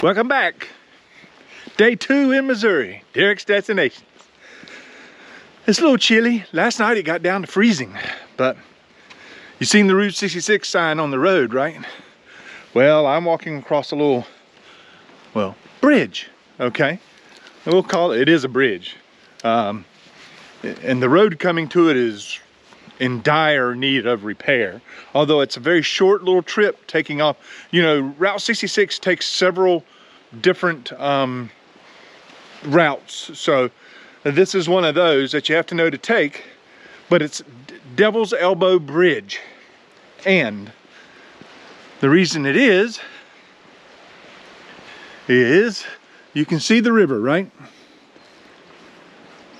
Welcome back. Day 2 in Missouri, Derek's Destinations. It's a little chilly. Last night it got down to freezing, but you seen the Route 66 sign on the road, right? Well, I'm walking across a little, bridge, okay? We'll call it a bridge. And the road coming to it is in dire need of repair. Although it's a very short little trip taking off. You know, Route 66 takes several different routes. So this is one of those that you have to know to take, but it's Devil's Elbow Bridge. And the reason it is you can see the river, right?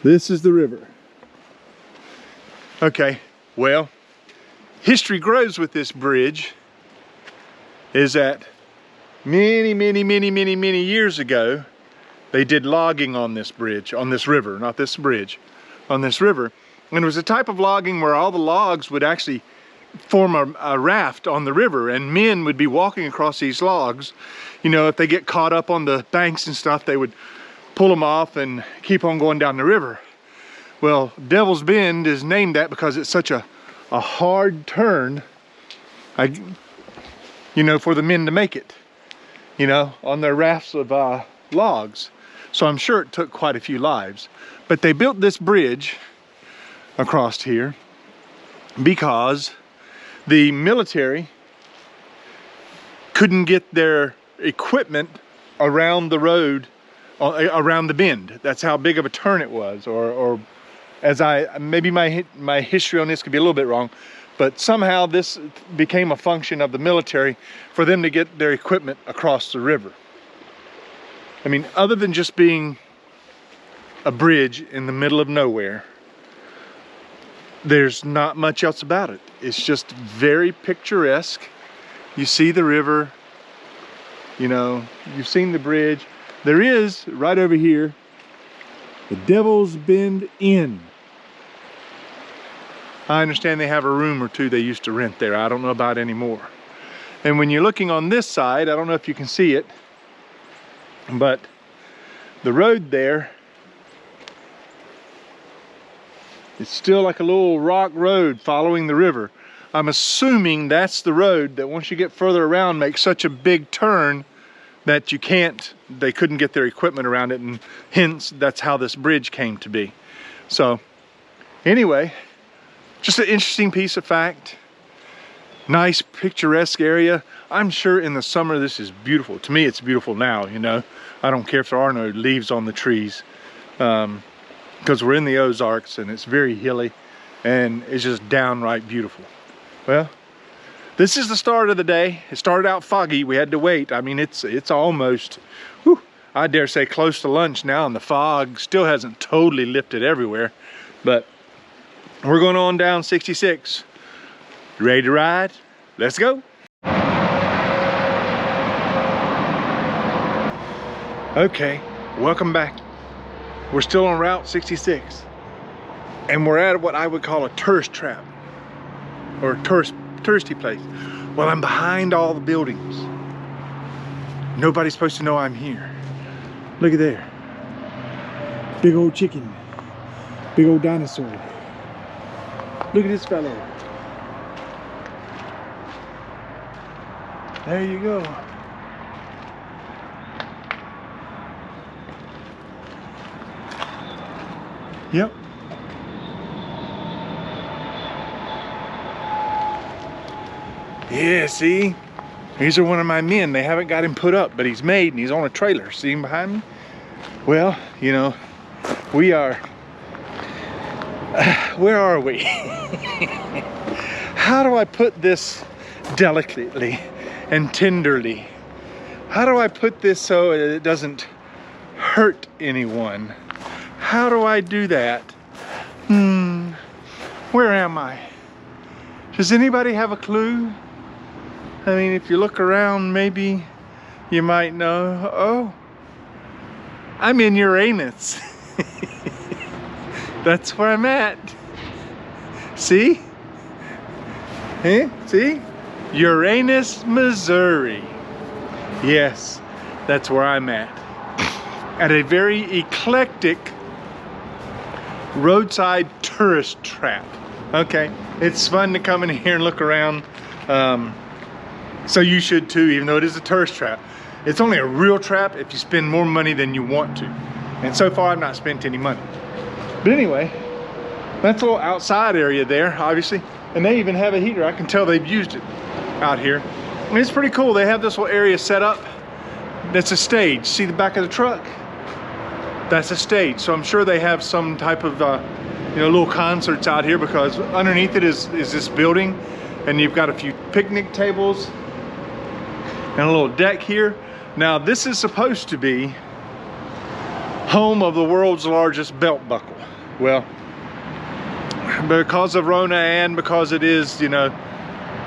This is the river. Okay, well, history grows with this bridge is that many years ago, they did logging on this bridge, on this river, not this bridge, on this river. And it was a type of logging where all the logs would actually form a raft on the river, and men would be walking across these logs. You know, if they get caught up on the banks and stuff, they would pull them off and keep on going down the river. Well, Devil's Bend is named that because it's such a hard turn, you know, for the men to make it, you know, on their rafts of logs. So I'm sure it took quite a few lives. But they built this bridge across here because the military couldn't get their equipment around the road, around the bend. That's how big of a turn it was, or as maybe my history on this could be a little bit wrong, but somehow this became a function of the military for them to get their equipment across the river. I mean, other than just being a bridge in the middle of nowhere, there's not much else about it. It's just very picturesque. You see the river, you know, you've seen the bridge. There is, right over here, the Devil's Bend Inn. I understand they have a room or two they used to rent there. I don't know about anymore. And when you're looking on this side, I don't know if you can see it, but the road there, it's still like a little rock road following the river. I'm assuming that's the road that once you get further around makes such a big turn that they couldn't get their equipment around it, and hence that's how this bridge came to be. So anyway, just an interesting piece of fact. Nice picturesque area. I'm sure in the summer this is beautiful. To me it's beautiful now, you know. I don't care if there are no leaves on the trees, because we're in the Ozarks and it's very hilly and it's just downright beautiful. Well, this is the start of the day. It started out foggy. We had to wait. I mean, it's almost, I dare say, close to lunch now, and the fog still hasn't totally lifted everywhere. But we're going on down 66. Ready to ride? Let's go. Okay, welcome back. We're still on Route 66, and we're at what I would call a tourist trap, or a touristy place. Well, I'm behind all the buildings. Nobody's supposed to know I'm here. Look at there. Big old chicken. Big old dinosaur. Look at this fellow. There you go. Yep. Yeah, see? These are one of my men. They haven't got him put up, but he's made and he's on a trailer. See him behind me? Well, you know, we are... where are we? How do I put this delicately and tenderly? How do I put this so it doesn't hurt anyone? How do I do that? Where am I? Does anybody have a clue? I mean, if you look around, maybe you might know. Oh, I'm in Uranus. That's where I'm at. See? Huh? See? Uranus, Missouri. Yes, that's where I'm at a very eclectic roadside tourist trap. Okay, it's fun to come in here and look around. So you should too, even though it is a tourist trap. It's only a real trap if you spend more money than you want to. And so far I've not spent any money. But anyway, that's a little outside area there, obviously. And they even have a heater. I can tell they've used it out here. And it's pretty cool. They have this little area set up. That's a stage. See the back of the truck? That's a stage. So I'm sure they have some type of little concerts out here, because underneath it is this building, and you've got a few picnic tables and a little deck here. Now this is supposed to be home of the world's largest belt buckle. Well, because of Rona and because it is,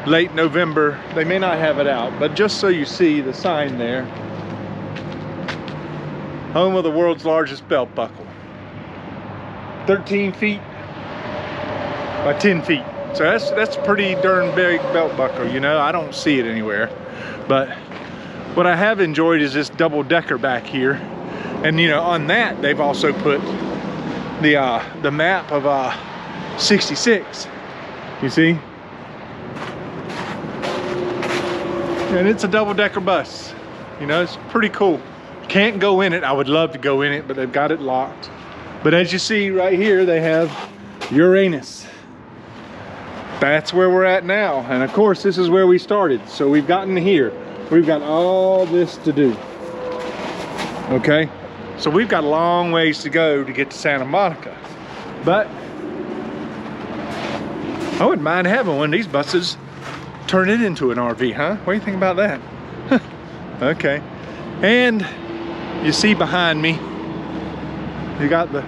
late November, they may not have it out, but just so you see the sign there, home of the world's largest belt buckle. 13 feet by 10 feet. So that's a pretty darn big belt buckle, I don't see it anywhere. But what I have enjoyed is this double decker back here. And on that, they've also put the map of 66, you see? And it's a double-decker bus. It's pretty cool. Can't go in it. I would love to go in it, but they've got it locked. But as you see right here, they have Uranus. That's where we're at now. And of course, this is where we started. So we've gotten here. We've got all this to do. Okay? So we've got a long ways to go to get to Santa Monica. But I wouldn't mind having one of these buses, turn it into an RV, huh? What do you think about that? Okay. And you see behind me, you got the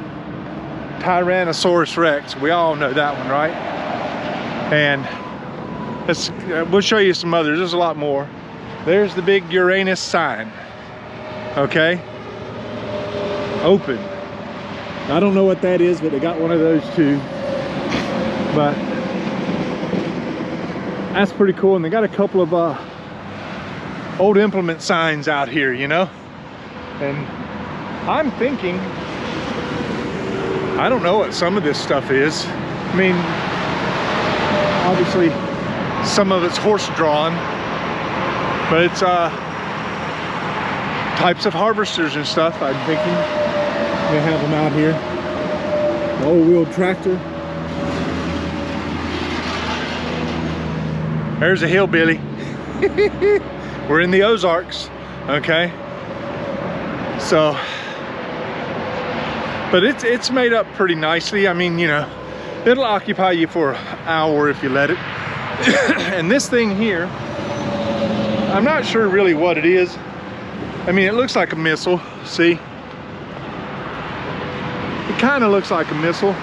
Tyrannosaurus Rex. We all know that one, right? And we'll show you some others. There's a lot more. There's the big Uranus sign. Okay? Open. I don't know what that is, but they got one of those too. But that's pretty cool. And they got a couple of old implement signs out here, and I'm thinking, I don't know what some of this stuff is. I mean, obviously some of it's horse drawn, but it's types of harvesters and stuff. I'm thinking they have them out here. The old wheel tractor. There's a hillbilly. We're in the Ozarks, okay? So, but it's made up pretty nicely. I mean, it'll occupy you for an hour if you let it. And this thing here, I'm not sure really what it is. I mean, it looks like a missile, see? It kind of looks like a missile.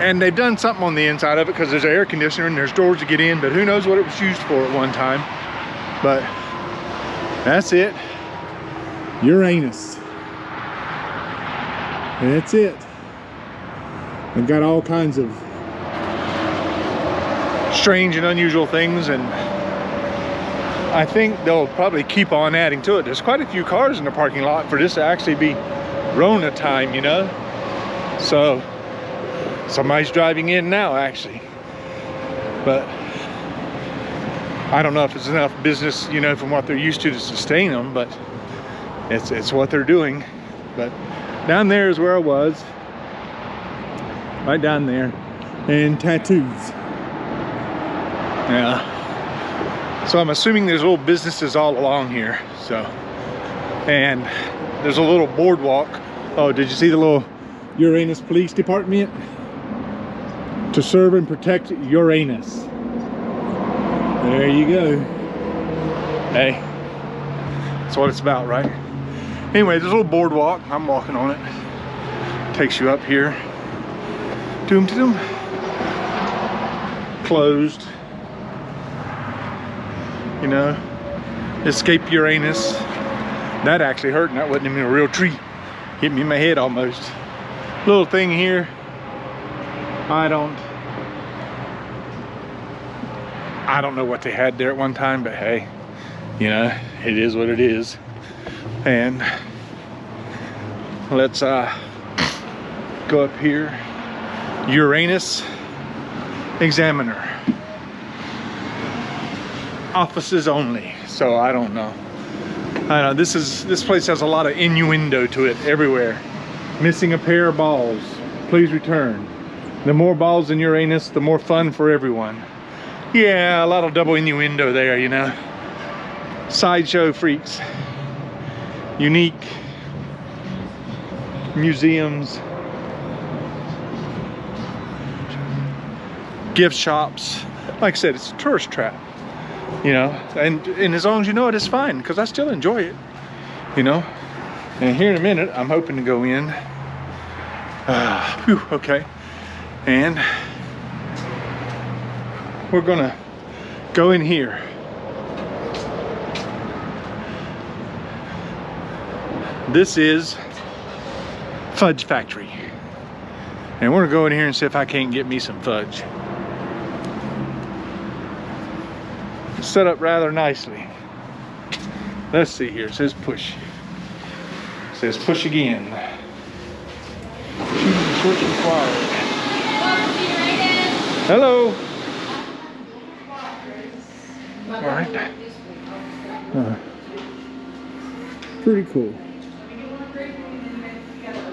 And they've done something on the inside of it, because there's an air conditioner and there's doors to get in, but who knows what it was used for at one time. But that's it. Uranus. That's it. They've got all kinds of strange and unusual things, and I think they'll probably keep on adding to it. There's quite a few cars in the parking lot for this to actually be Rona time, So somebody's driving in now, actually. But I don't know if it's enough business, from what they're used to sustain them, but it's what they're doing. But down there is where I was. Right down there. And tattoos. Yeah. So I'm assuming there's little businesses all along here. So, and there's a little boardwalk. Oh, did you see the little Uranus Police Department? To serve and protect Uranus. There you go. Hey, that's what it's about, right? Anyway, there's a little boardwalk. I'm walking on it. Takes you up here. Doom to doom. Closed. Escape Uranus. That actually hurt, and that wasn't even a real tree. Hit me in my head almost. Little thing here. I don't know what they had there at one time, but hey, it is what it is. And let's go up here. Uranus Examiner. Offices only. So I don't know. I know this place has a lot of innuendo to it everywhere. Missing a pair of balls. Please return. The more balls in Uranus, the more fun for everyone. Yeah, a lot of double innuendo there, you know. Sideshow freaks. Unique museums. Gift shops. Like I said, it's a tourist trap. You know, and as long as you know it, it's fine, because I still enjoy it. You know. And here in a minute, I'm hoping to go in. Okay. And we're gonna go in here. This is Fudge Factory. And we're gonna go in here and see if I can't get me some fudge. It's set up rather nicely. Let's see here, it says push. It says push again. Push required. Hello. All right. Pretty cool.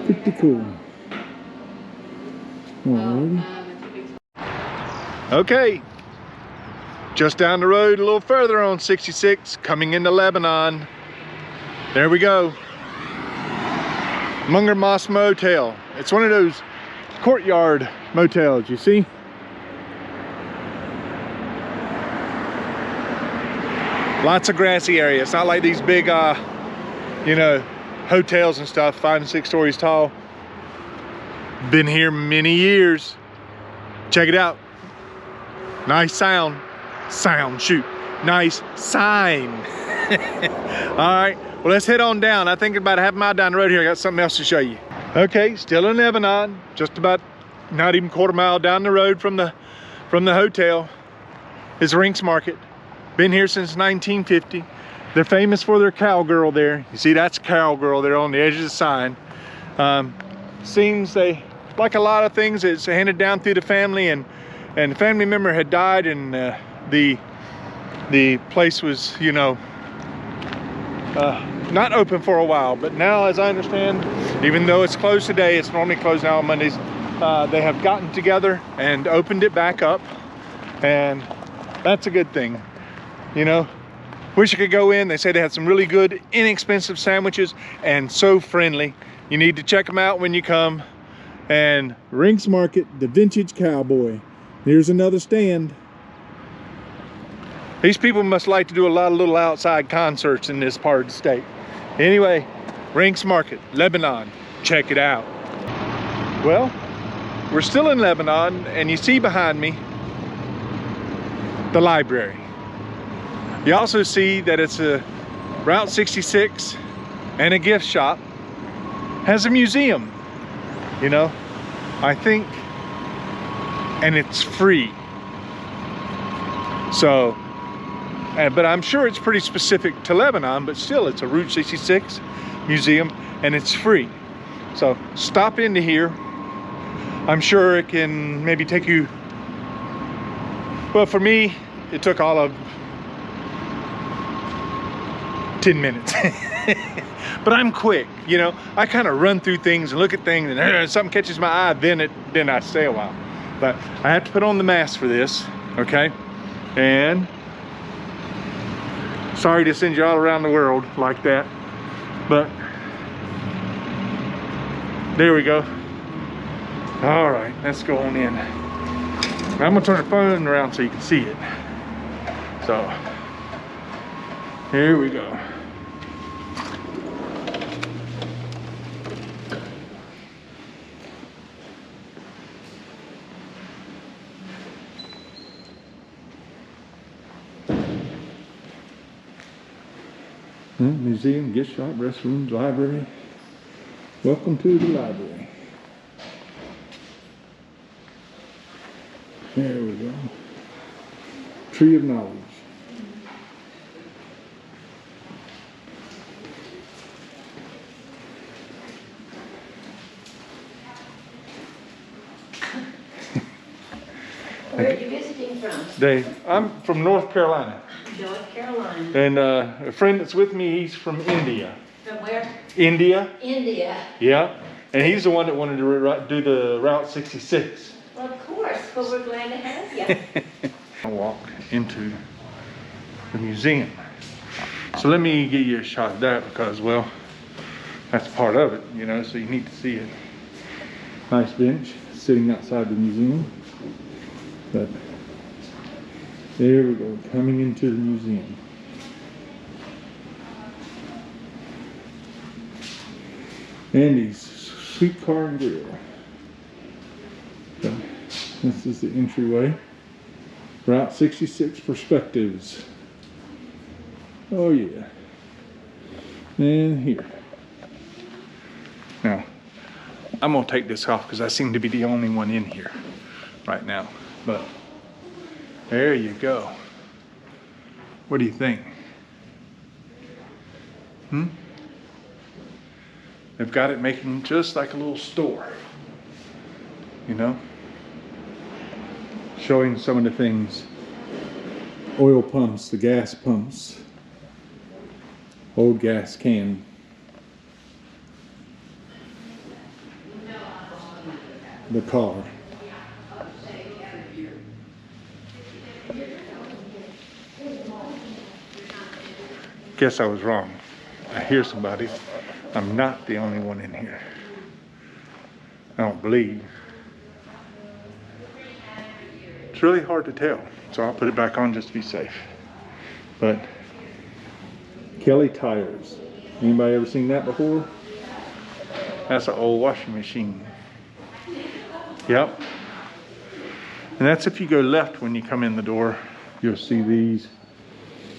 Pretty cool. Alrighty. Okay. Just down the road a little further on 66, coming into Lebanon. There we go. Munger Moss Motel. It's one of those courtyard motels, you see? Lots of grassy area. It's not like these big, you know, hotels and stuff, 5 and 6 stories tall. Been here many years. Check it out. Nice sound. Shoot. Nice sign. All right, well, let's head on down. I think about a half mile down the road here, I got something else to show you. Okay, still in Lebanon, just about not even quarter mile down the road from the hotel is Rinks Market. Been here since 1950. They're famous for their cowgirl there. You see, that's cowgirl there on the edge of the sign. Seems they, like a lot of things, it's handed down through the family, and the family member had died, and the place was, you know, not open for a while. But now, as I understand, even though it's closed today, it's normally closed now on Mondays, they have gotten together and opened it back up, and that's a good thing. You know, wish I could go in. They say they had some really good, inexpensive sandwiches and so friendly. You need to check them out when you come. And Rinks Market, the vintage cowboy. Here's another stand. These people must like to do a lot of little outside concerts in this part of the state. Anyway, Rinks Market, Lebanon. Check it out. Well, we're still in Lebanon, and you see behind me the library. You also see that it's a Route 66 and a gift shop. Has a museum, you know, I think, and it's free. So, but I'm sure it's pretty specific to Lebanon, but still it's a Route 66 museum and it's free. So stop into here. I'm sure it can maybe take you, well, for me, it took all of 10 minutes. But I'm quick, you know. I kind of run through things and look at things, and something catches my eye, then I stay a while. But I have to put on the mask for this, okay? And sorry to send you all around the world like that, but there we go. All right, let's go on in. I'm gonna turn the phone around so you can see it. So here we go. Museum, gift shop, restrooms, library. Welcome to the library. There we go. Tree of knowledge. Where are you visiting from? I'm from North Carolina. North Carolina. And a friend that's with me, he's from India. From where? India. India. Yeah. And he's the one that wanted to do the Route 66. Well, of course, but we're glad to have you. I'll walk into the museum. So let me give you a shot of that because, well, that's part of it, you know, so you need to see it. Nice bench sitting outside the museum. But there we go, coming into the museum. Andy's Sweet Car and Grill. So this is the entryway. Route 66 perspectives. Oh yeah. And here. Now, I'm gonna take this off because I seem to be the only one in here right now. But there you go. What do you think? They've got it making just like a little store, you know, showing some of the things. Oil pumps, the gas pumps, old gas can. The car. Guess I was wrong. I hear somebody. I'm not the only one in here. I don't believe. It's really hard to tell, so I'll put it back on just to be safe. But Kelly tires. Anybody ever seen that before? That's an old washing machine. Yep. And that's if you go left when you come in the door. You'll see these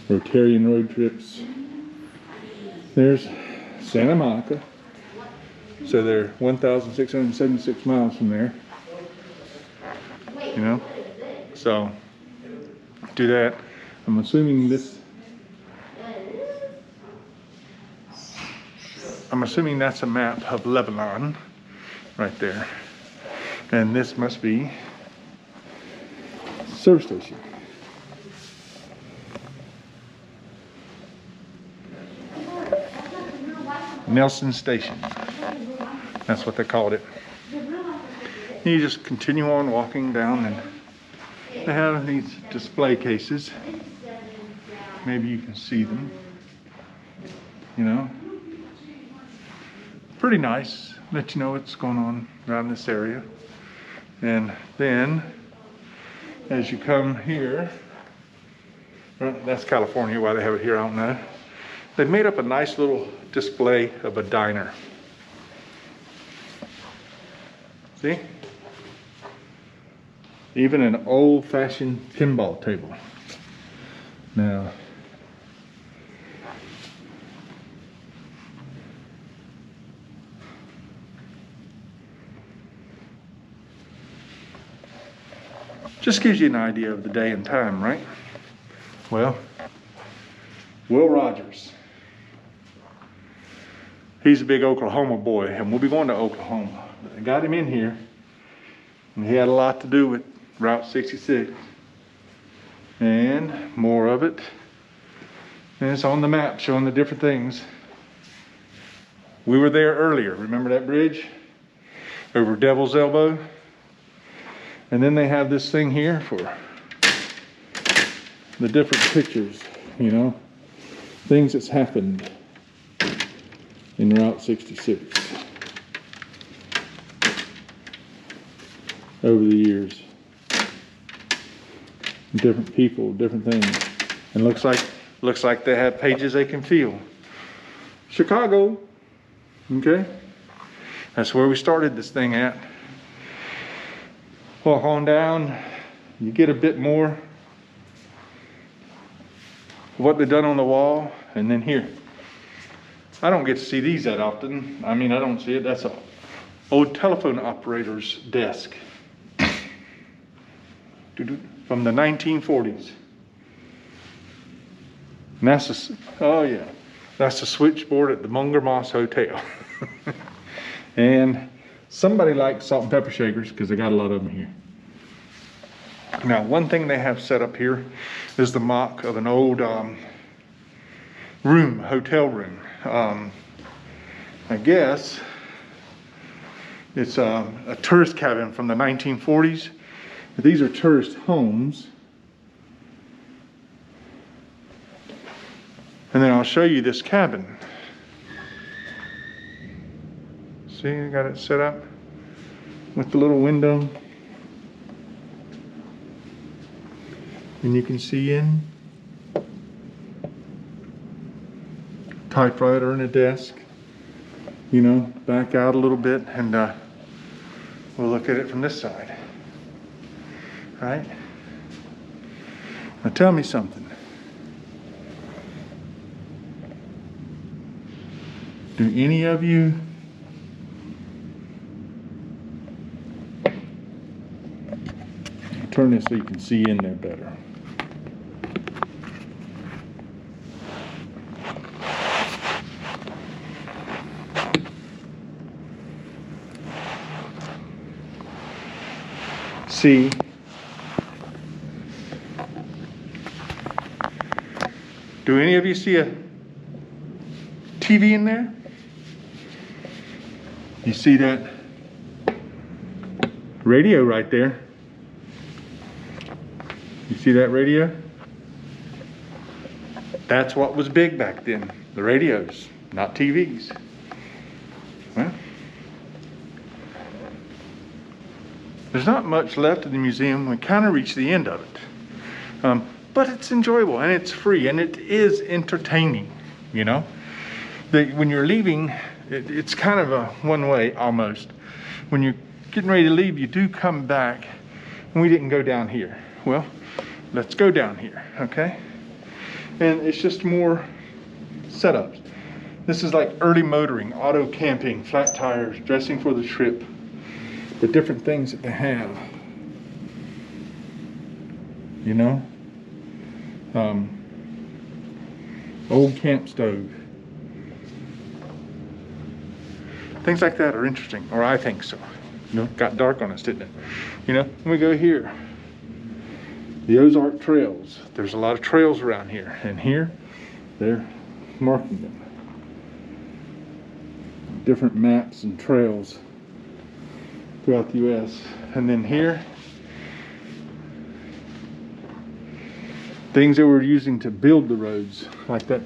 Rotarian road trips. There's Santa Monica. So they're 1,676 miles from there. You know? So, do that. I'm assuming this... I'm assuming that's a map of Lebanon. Right there. And this must be service station. Nelson Station. That's what they called it. You just continue on walking down and they have these display cases. Maybe you can see them. You know. Pretty nice. Let you know what's going on around this area. And then, as you come here, that's California, why they have it here, I don't know. They've made up a nice little display of a diner. See? Even an old-fashioned pinball table. Now, just gives you an idea of the day and time, right? Well, Will Rogers. He's a big Oklahoma boy, and we'll be going to Oklahoma. I got him in here, and he had a lot to do with Route 66. And more of it. And it's on the map showing the different things. We were there earlier. Remember that bridge? Over Devil's Elbow? And then they have this thing here for the different pictures, you know, things that's happened in Route 66 over the years. Different people, different things. And looks like they have pages they can feel. Chicago, okay? That's where we started this thing at. Walk on down, you get a bit more of what they've done on the wall, and then here. I don't get to see these that often. I mean, I don't see it. That's an old telephone operator's desk from the 1940s. And that's that's the switchboard at the Munger Moss Hotel. And somebody likes salt and pepper shakers because they got a lot of them here. Now, one thing they have set up here is the mock of an old room, hotel room. I guess it's a tourist cabin from the 1940s. But these are tourist homes. And then I'll show you this cabin. See, I got it set up with the little window. And you can see in. Typewriter and a desk. You know, back out a little bit and we'll look at it from this side. Right? Now tell me something. Do any of you turn this so you can see in there better? See, do any of you see a TV in there? You see that radio right there? You see that radio? That's what was big back then, the radios, not TVs. Well, there's not much left of the museum. We kind of reached the end of it. But it's enjoyable and it's free and it is entertaining, you know? When you're leaving, it's kind of a one-way almost. When you're getting ready to leave, you do come back. And we didn't go down here. Well, let's go down here, okay? And it's just more setups. This is like early motoring, auto camping, flat tires, dressing for the trip. The different things that they have, you know, old camp stove, things like that are interesting, or I think so. You know, got dark on us, didn't it? You know, when we go here, the Ozark trails. There's a lot of trails around here, and here they're marking them. Different maps and trails throughout the U.S. And then here, things that we're using to build the roads, like that.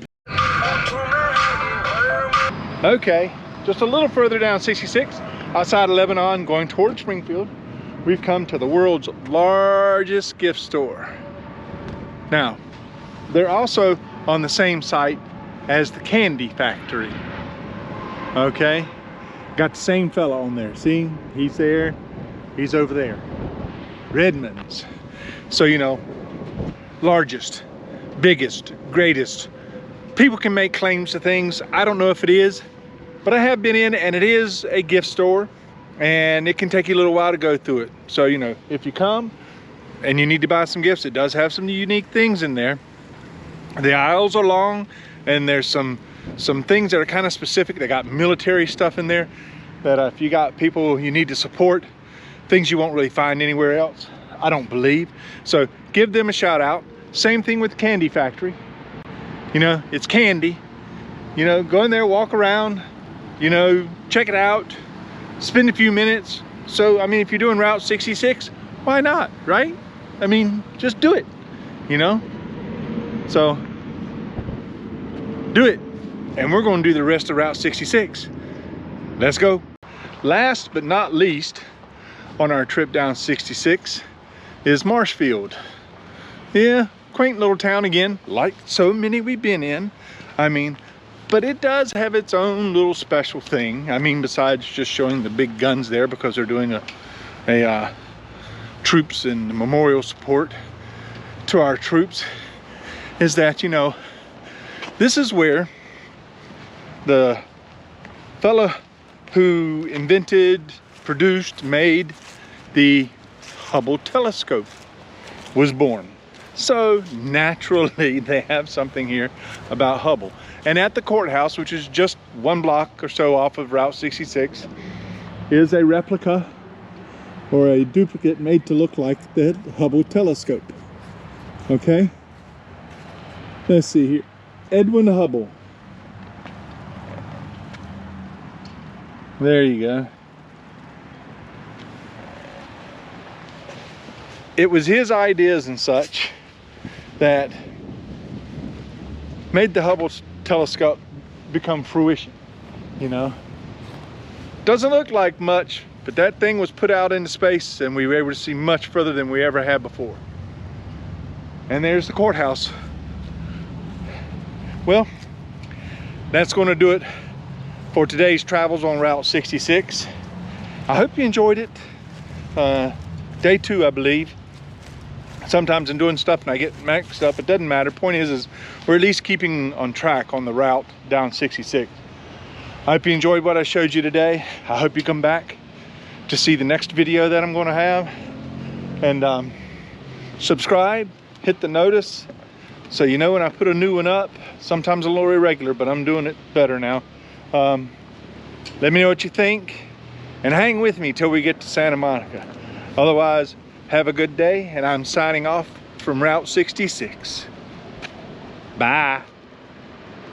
Okay, just a little further down 66, outside of Lebanon, going towards Springfield, we've come to the world's largest gift store. Now, they're also on the same site as the candy factory. Okay? Got the same fella on there. See, he's there, he's over there. Redmond's. So, you know, largest, biggest, greatest. People can make claims to things. I don't know if it is, but I have been in and it is a gift store and it can take you a little while to go through it. So, you know, if you come and you need to buy some gifts, it does have some unique things in there. The aisles are long and there's some things that are kind of specific. They got military stuff in there that if you got people you need to support, things you won't really find anywhere else, I don't believe. So give them a shout out. Same thing with the candy factory. You know, it's candy. You know, go in there, walk around, you know, check it out, spend a few minutes. So, I mean, if you're doing Route 66, why not, right? I mean, just do it, you know? So, do it. And we're going to do the rest of Route 66. Let's go. Last but not least on our trip down 66 is Marshfield. Yeah, quaint little town again, like so many we've been in. I mean, but it does have its own little special thing. I mean, besides just showing the big guns there because they're doing a troops and memorial support to our troops, is that, you know, this is where the fella who invented, produced, made the Hubble telescope was born. So naturally they have something here about Hubble. And at the courthouse, which is just 1 block or so off of Route 66, is a replica or a duplicate made to look like the Hubble telescope. Okay? Let's see here. Edwin Hubble. There you go. It was his ideas and such that made the Hubble telescope become fruition, you know. Doesn't look like much, but that thing was put out into space and we were able to see much further than we ever had before. And there's the courthouse. Well, that's going to do it for today's travels on Route 66. I hope you enjoyed it. Day 2, I believe. Sometimes I'm doing stuff and I get mixed up. It doesn't matter. Point is we're at least keeping on track on the route down 66. I hope you enjoyed what I showed you today. I hope you come back to see the next video that I'm going to have. And subscribe, hit the notice, so you know when I put a new one up. Sometimes a little irregular, but I'm doing it better now. Let me know what you think and hang with me till we get to Santa Monica. Otherwise, have a good day, and I'm signing off from Route 66. Bye.